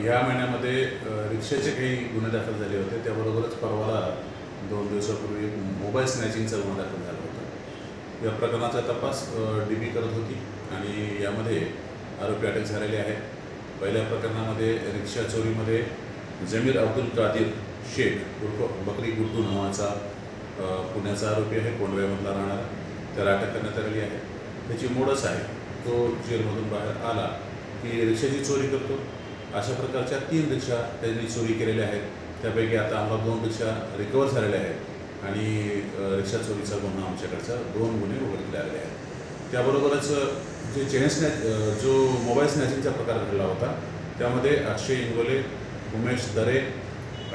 या महिन्यामध्ये रिक्षाचे काही गुन्हे दाखल झाले होते. त्याबरोबरच परवाला 2 दिवसापूर्वी मोबाईल स्नॅचिंगचा गुन्हा दाखल झाला होता. या प्रकरणाचा तपास DB करत होती आणि यामध्ये आरोपी अटक झालेले आहेत. पहिल्या प्रकरणामध्ये रिक्षा चोरीमध्ये जमीर अब्दुल कादिर शेख उर्फ बकरी गुड्डू नावाचा पुण्याचा आरोपी आहे, कोंडव्यामधला राहणारा. त्याला अटक करण्यात आलेली आहे. त्याची मोडच आहे, तो जेलमधून बाहेर आला की रिक्षाची चोरी करतो. अशा प्रकारच्या 3 रिक्षा त्यांनी चोरी केलेल्या आहेत. त्यापैकी आता आम्हाला 2 रिक्षा रिकवर झालेल्या आहेत आणि रिक्षा चोरीचा गुन्हा आमच्याकडचा 2 गुन्हे उघडकीला आलेले आहेत. त्याबरोबरच जो मोबाईल स्नॅचिंगचा प्रकार घडला होता त्यामध्ये अक्षय इंगोले, उमेश दरे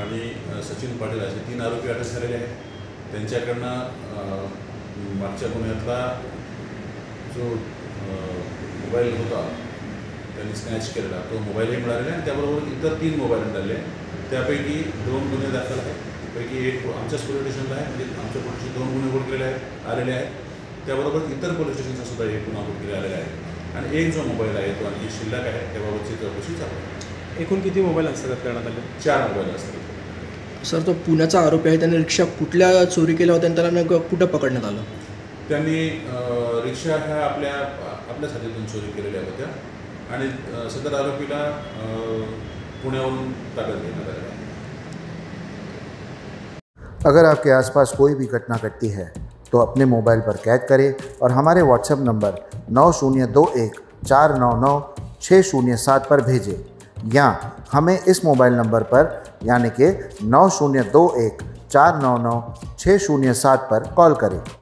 आणि सचिन पाटील असे 3 आरोपी अटक झालेले आहेत. त्यांच्याकडनं मागच्या गुन्ह्यातला जो मोबाईल होता त्यांनी स्नॅच केलेला तो मोबाईलही मिळालेला आहे आणि त्याबरोबर इतर 3 मोबाईल मिळाले. त्यापैकी 2 गुन्हे दाखल आहेत. पैकी एक आमच्याच पोलीस स्टेशनला आहे, म्हणजे आमच्या पोलिसचे 2 गुन्हे उघडकीला आलेले आहेत. त्याबरोबर इतर पोलीस स्टेशनचा सुद्धा एक गुन्हा उघडकीला आलेला आहे आणि एक जो मोबाईल आहे तो आणखी शिल्लक आहे. त्याबाबतची चौकशी चालू आहे. एकूण किती मोबाईल हस्तगत करण्यात आले? 4 मोबाईल असतात. सर, तो पुण्याचा आरोपी आहे, त्याने रिक्षा कुठल्या चोरी केल्या होत्या आणि त्याला नेमकं कुठं पकडण्यात आलं? त्यांनी रिक्षा ह्या आपल्याच हातीतून चोरी केलेल्या होत्या आणि सदर आरोपीला पुण्यावरून ताब्यात घेण्यात आलेला आहे. अगर आपके आसपास कोई भी घटना घटती है तो अपने मोबाइल पर कैद करें और हमारे व्हाट्सएप नंबर 9021 499 607 पर भेजें या हमें इस मोबाइल नंबर पर यानी कि 9021 499 607 पर कॉल करें।